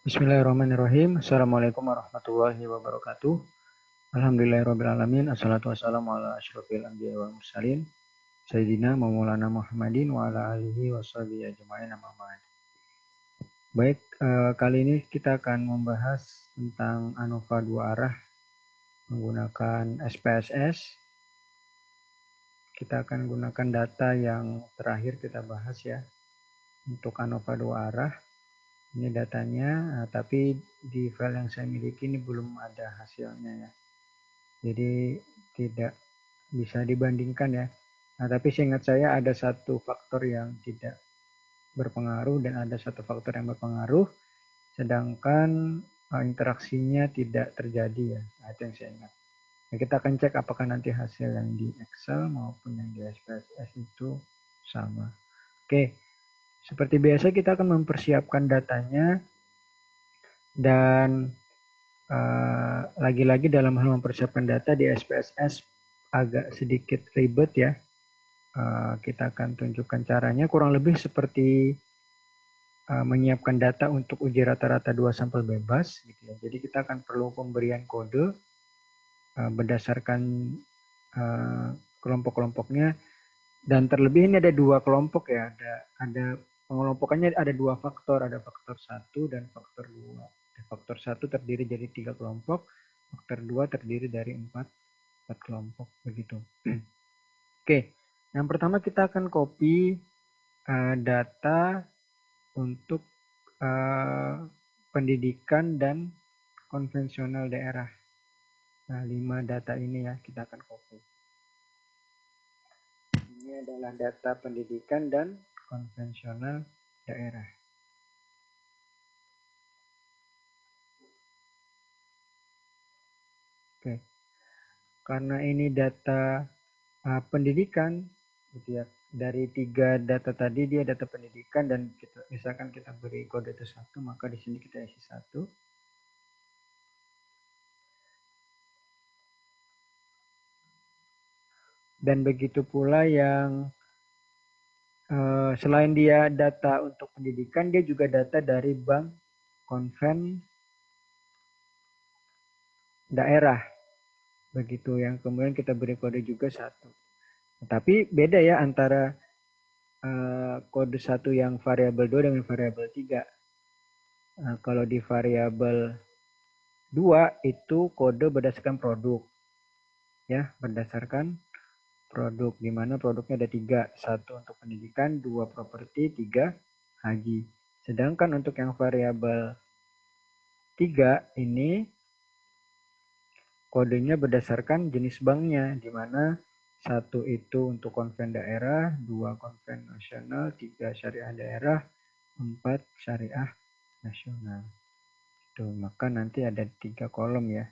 Bismillahirrahmanirrahim. Assalamualaikum warahmatullahi wabarakatuh. Alhamdulillahirrahmanirrahim. Assalatu wassalamu ala asyrafil anbiya wal mursalin. Sayyidina Maulana Muhammadin wa ala alihi wa sahbihi ajma'in amma ba'd. Baik, kali ini kita akan membahas tentang ANOVA 2 arah menggunakan SPSS. Kita akan gunakan data yang terakhir kita bahas ya. Untuk ANOVA 2 arah. Ini datanya, tapi di file yang saya miliki ini belum ada hasilnya ya. Jadi tidak bisa dibandingkan ya. Nah, tapi seingat saya ada satu faktor yang tidak berpengaruh dan ada satu faktor yang berpengaruh, sedangkan interaksinya tidak terjadi ya. Nah, itu yang saya ingat. Nah, kita akan cek apakah nanti hasil yang di Excel maupun yang di SPSS itu sama. Oke, seperti biasa kita akan mempersiapkan datanya dan lagi-lagi dalam hal mempersiapkan data di SPSS agak sedikit ribet ya. Kita akan tunjukkan caranya kurang lebih seperti menyiapkan data untuk uji rata-rata 2 sampel bebas gitu ya. Jadi kita akan perlu pemberian kode berdasarkan kelompok-kelompoknya, dan terlebih ini ada 2 kelompok ya. Ada pengelompokannya ada 2 faktor, ada faktor 1 dan faktor 2. Faktor 1 terdiri dari 3 kelompok, faktor 2 terdiri dari 4 kelompok begitu. Oke, yang pertama kita akan copy data untuk pendidikan dan konvensional daerah. Nah, 5 data ini ya kita akan copy. Ini adalah data pendidikan dan konvensional daerah. Oke, karena ini data pendidikan, gitu ya. Dari 3 data tadi dia data pendidikan dan misalkan kita beri kode itu 1, maka di sini kita isi 1. Dan begitu pula yang selain dia data untuk pendidikan, dia juga data dari bank konven daerah. Begitu yang kemudian kita beri kode juga 1. Tapi beda ya antara kode 1 yang variabel 2 dengan variabel 3. Kalau di variabel 2 itu kode berdasarkan produk. Ya, berdasarkan produk, di mana produknya ada 3. 1 untuk pendidikan, 2 properti, 3 haji. Sedangkan untuk yang variabel 3 ini kodenya berdasarkan jenis banknya, di mana 1 itu untuk konven daerah, 2 konven nasional, 3 syariah daerah, 4 syariah nasional. Tuh, maka nanti ada 3 kolom ya.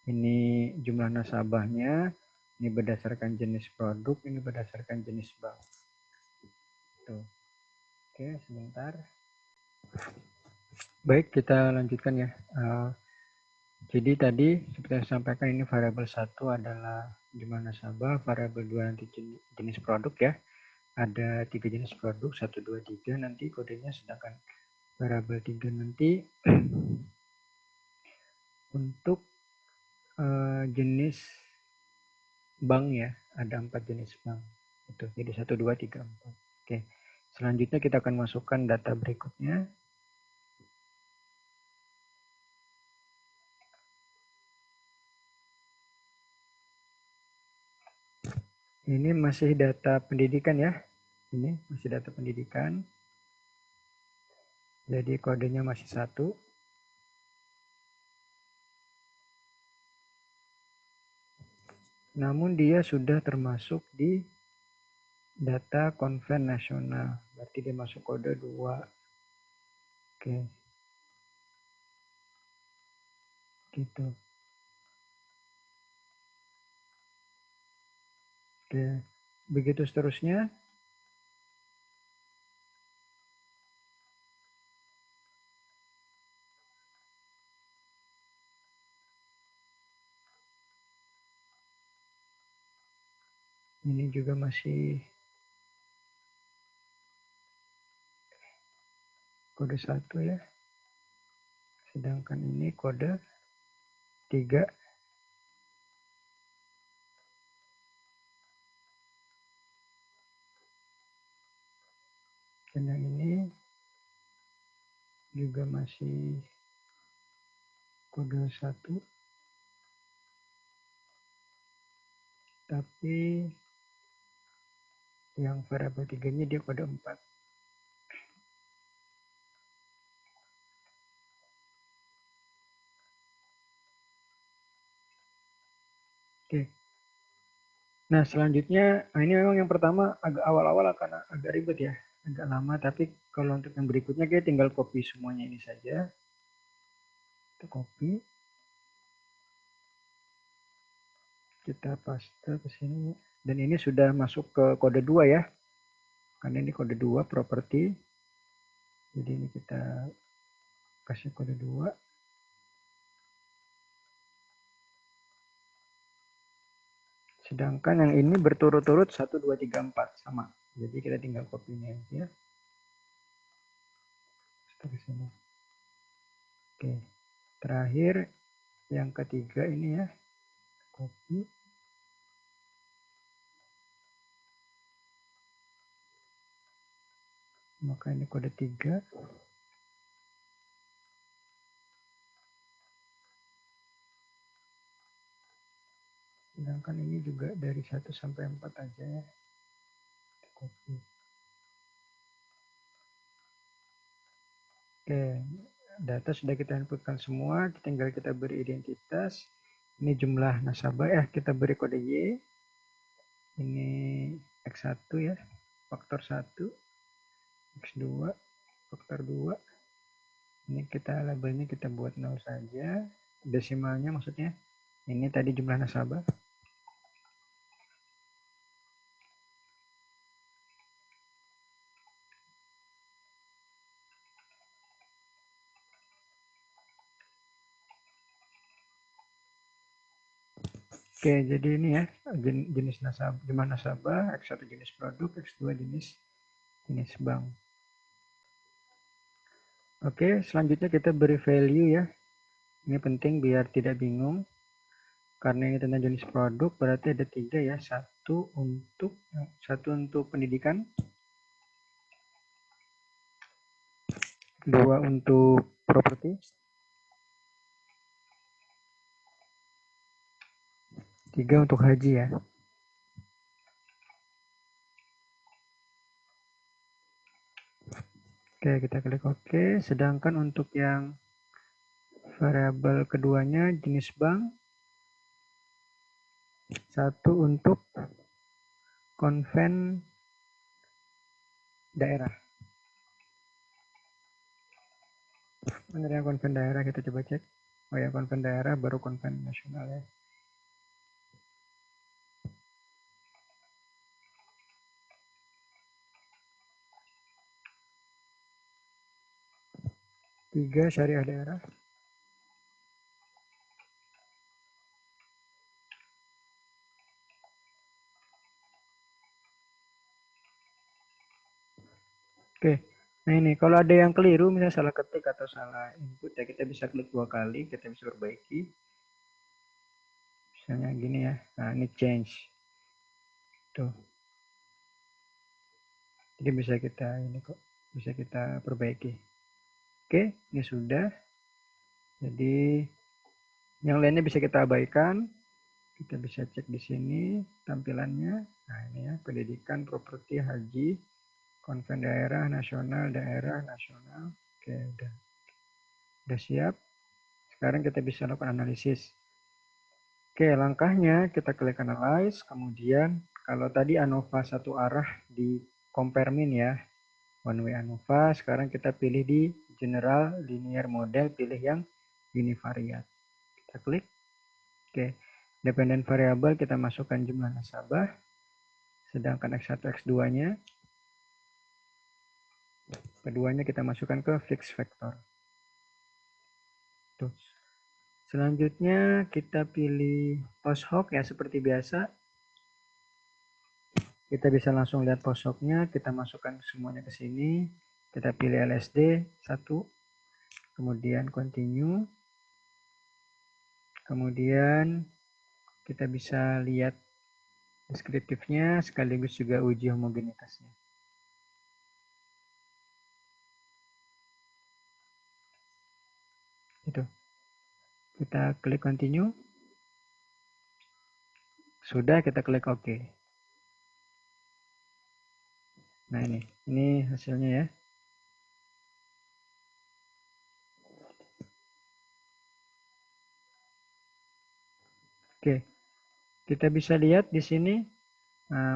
Ini jumlah nasabahnya, ini berdasarkan jenis produk, ini berdasarkan jenis bank. Tuh. Oke, sebentar. Baik, kita lanjutkan ya. Jadi tadi seperti yang saya sampaikan, ini variabel 1 adalah jumlah nasabah, variabel 2 nanti jenis produk ya. Ada 3 jenis produk, 1, 2, 3 nanti kodenya, sedangkan variabel 3 nanti untuk jenis bank ya, ada 4 jenis bank. Itu jadi 1, 2, 3, 4. Oke. Selanjutnya kita akan masukkan data berikutnya. Ini masih data pendidikan ya. Ini masih data pendidikan. Jadi kodenya masih 1. Namun dia sudah termasuk di data konven nasional. Berarti dia masuk kode 2. Oke. Gitu. Oke. Begitu seterusnya. Ini juga masih kode 1 ya. Sedangkan ini kode 3. Dan yang ini juga masih kode 1. Tapi yang variabel 3-nya dia kode 4. Oke. Nah, selanjutnya, ini memang yang pertama agak awal-awal akan agak ribet ya, agak lama. Tapi kalau untuk yang berikutnya, kita tinggal copy semuanya ini saja. Kita copy, kita paste ke sini. Dan ini sudah masuk ke kode 2 ya, karena ini kode 2 properti. Jadi ini kita kasih kode 2. Sedangkan yang ini berturut-turut 1, 2, 3, 4 sama. Jadi kita tinggal copy ini aja. Ke sini. Oke. Terakhir yang ketiga ini ya. Copy. Maka ini kode 3. Sedangkan ini juga dari 1 sampai 4 aja ya. Kita copy. Oke, data sudah kita inputkan semua, tinggal kita beri identitas. Ini jumlah nasabah ya, kita beri kode Y. Ini X1 ya, faktor 1. X2, faktor 2. Ini kita labelnya kita buat 0 saja. Desimalnya maksudnya. Ini tadi jumlah nasabah. Oke, jadi ini ya jenis nasabah, jumlah nasabah, X1 jenis produk, X2 jenis bank. Oke, selanjutnya kita beri value ya. Ini penting biar tidak bingung. Karena ini tentang jenis produk, berarti ada 3 ya. Satu untuk pendidikan, 2 untuk properti, 3 untuk haji ya. Oke, kita klik OK. Sedangkan untuk yang variabel keduanya jenis bank, 1 untuk konven daerah. Benar yang konven daerah, kita coba cek. Oh ya, konven daerah baru konven nasional ya. Tiga syariah daerah. Oke, nah ini kalau ada yang keliru, misalnya salah ketik atau salah input ya, kita bisa klik 2 kali, kita bisa perbaiki. Misalnya gini ya, nah ini change. Tuh. Jadi bisa kita perbaiki. Oke, ini sudah. Jadi yang lainnya bisa kita abaikan. Kita bisa cek di sini tampilannya. Nah ini ya, pendidikan, properti, haji, konven daerah, nasional. Oke, udah siap. Sekarang kita bisa lakukan analisis. Oke, langkahnya kita klik analyze, kemudian kalau tadi ANOVA satu arah di compare min ya, one way ANOVA, sekarang kita pilih di general linear model, pilih yang univariate. Kita klik. Oke, dependent variable kita masukkan jumlah nasabah, sedangkan X1, X2-nya, keduanya kita masukkan ke fixed vector. Tuh. Selanjutnya kita pilih post hoc ya, seperti biasa. Kita bisa langsung lihat post hoc-nya, kita masukkan semuanya ke sini. Kita pilih LSD 1. kemudian continue, kemudian kita bisa lihat deskriptifnya sekaligus juga uji homogenitasnya. Itu. Kita klik continue. Sudah, kita klik OK. Nah ini hasilnya ya. Oke, kita bisa lihat di sini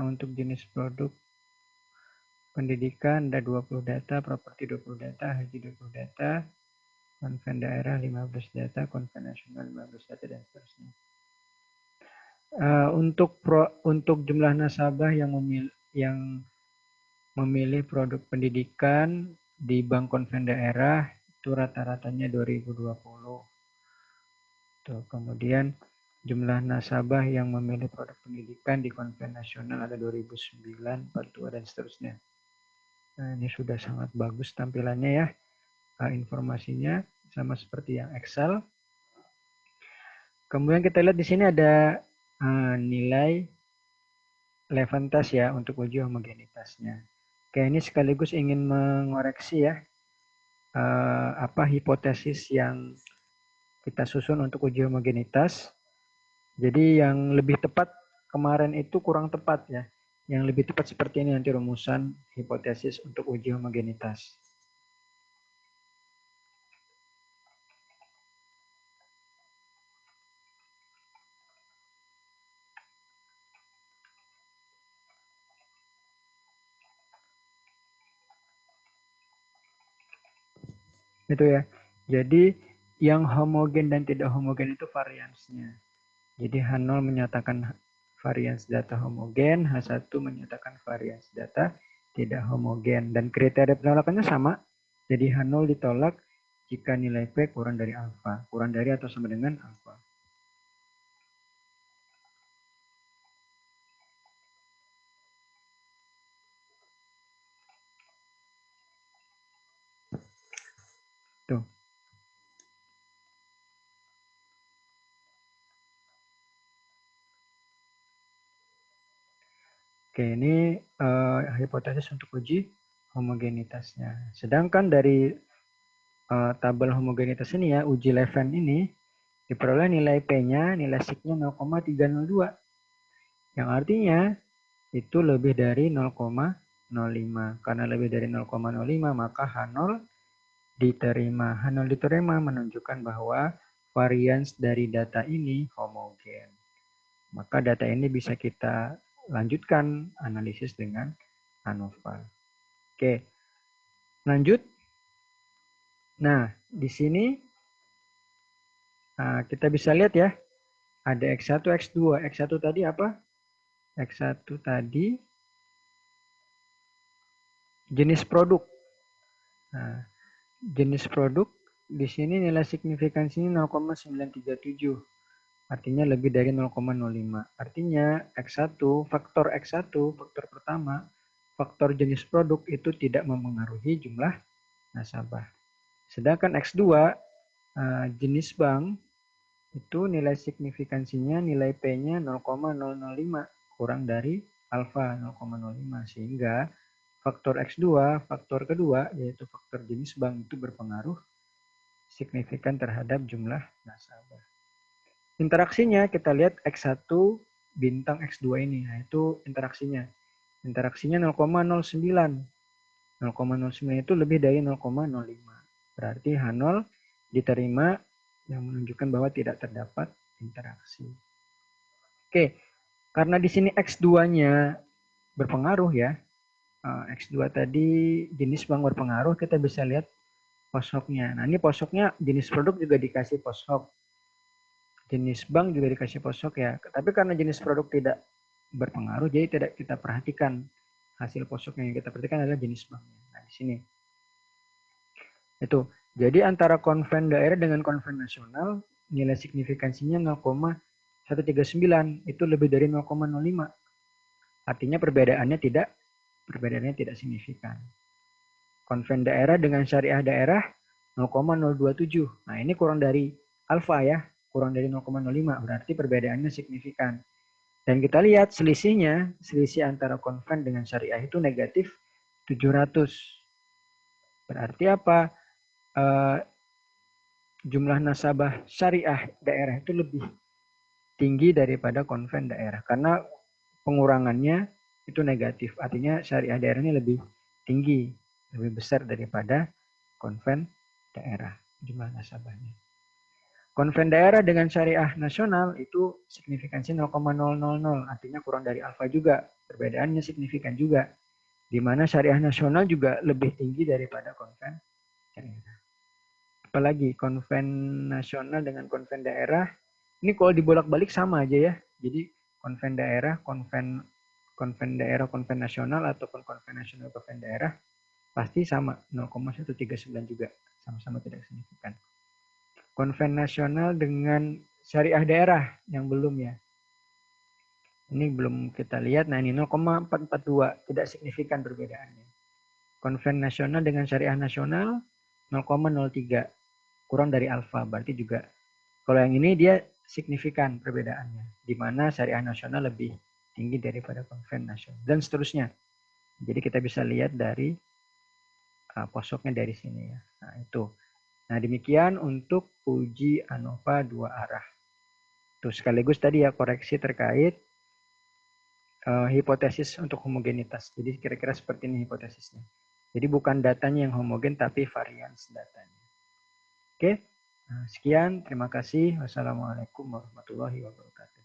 untuk jenis produk pendidikan ada 20 data, properti 20 data, haji 20 data, konven daerah 15 data, konven nasional 15 data, dan seterusnya. Untuk jumlah nasabah yang memilih produk pendidikan di bank konven daerah itu rata-ratanya 2020. Tuh, kemudian jumlah nasabah yang memilih produk pendidikan di konven nasional ada 2009, 42, dan seterusnya. Nah, ini sudah sangat bagus tampilannya ya. Informasinya sama seperti yang Excel. Kemudian kita lihat di sini ada nilai Leventhas ya untuk uji homogenitasnya. Oke, ini sekaligus ingin mengoreksi ya hipotesis yang kita susun untuk uji homogenitas. Jadi yang lebih tepat kemarin itu kurang tepat ya. Yang lebih tepat seperti ini nanti rumusan hipotesis untuk uji homogenitas. Itu ya. Jadi yang homogen dan tidak homogen itu variansnya. Jadi H0 menyatakan varians data homogen, H1 menyatakan varians data tidak homogen. Dan kriteria penolakannya sama. Jadi H0 ditolak jika nilai P kurang dari alfa. Kurang dari atau sama dengan alfa. Tuh. Oke, ini hipotesis untuk uji homogenitasnya. Sedangkan dari tabel homogenitas ini ya, uji Leven ini, diperoleh nilai P-nya, nilai sig-nya 0,302. Yang artinya itu lebih dari 0,05. Karena lebih dari 0,05 maka H0 diterima. H0 diterima menunjukkan bahwa varians dari data ini homogen. Maka data ini bisa kita lanjutkan analisis dengan ANOVA. Oke, lanjut. Nah, di sini kita bisa lihat ya, ada X1, X2. X1 tadi apa? X1 tadi jenis produk. Nah, jenis produk di sini nilai signifikansinya 0,937. Artinya lebih dari 0,05. Artinya X1, faktor X1, faktor pertama, faktor jenis produk itu tidak mempengaruhi jumlah nasabah. Sedangkan X2, jenis bank, itu nilai signifikansinya, nilai P-nya 0,005, kurang dari alfa 0,05. Sehingga faktor X2, faktor kedua, yaitu faktor jenis bank itu berpengaruh signifikan terhadap jumlah nasabah. Interaksinya kita lihat X1 bintang X2 ini, nah itu interaksinya. Interaksinya 0,09. 0,09 itu lebih dari 0,05. Berarti H0 diterima yang menunjukkan bahwa tidak terdapat interaksi. Oke, karena di sini X2-nya berpengaruh ya. X2 tadi jenis bank berpengaruh, kita bisa lihat poshoknya. Nah, ini poshoknya jenis produk juga dikasih poshok. Jenis bank juga dikasih poshok ya. Tapi karena jenis produk tidak berpengaruh, jadi tidak kita perhatikan. Hasil poshok yang kita perhatikan adalah jenis banknya. Nah, di sini. Itu. Jadi antara konven daerah dengan konven nasional, nilai signifikansinya 0,139. Itu lebih dari 0,05. Artinya perbedaannya tidak signifikan. Konven daerah dengan syariah daerah 0,027. Nah, ini kurang dari alfa ya, kurang dari 0,05, berarti perbedaannya signifikan. Dan kita lihat selisihnya, selisih antara konven dengan syariah itu negatif 700. Berarti apa? Jumlah nasabah syariah daerah itu lebih tinggi daripada konven daerah. Karena pengurangannya itu negatif. Artinya syariah daerahnya lebih tinggi, lebih besar daripada konven daerah jumlah nasabahnya. Konven daerah dengan syariah nasional itu signifikansi 0,000, artinya kurang dari alfa juga. Perbedaannya signifikan juga. Di mana syariah nasional juga lebih tinggi daripada konven daerah. Apalagi konven nasional dengan konven daerah, ini kalau dibolak-balik sama aja ya. Jadi konven daerah, konven daerah, konven nasional ataupun konven nasional, konven daerah pasti sama 0,139 juga, sama-sama tidak signifikan. Konven nasional dengan syariah daerah yang belum ya. Ini belum kita lihat. Nah, ini 0,442, tidak signifikan perbedaannya. Konven nasional dengan syariah nasional 0,03, kurang dari alfa, berarti juga. Kalau yang ini dia signifikan perbedaannya, di mana syariah nasional lebih tinggi daripada konven nasional, dan seterusnya. Jadi kita bisa lihat dari posoknya dari sini ya. Nah, itu. Nah, demikian untuk uji ANOVA dua arah. Tuh, sekaligus tadi ya koreksi terkait hipotesis untuk homogenitas. Jadi kira-kira seperti ini hipotesisnya. Jadi bukan datanya yang homogen, tapi varians datanya. Oke, nah, sekian. Terima kasih. Wassalamualaikum warahmatullahi wabarakatuh.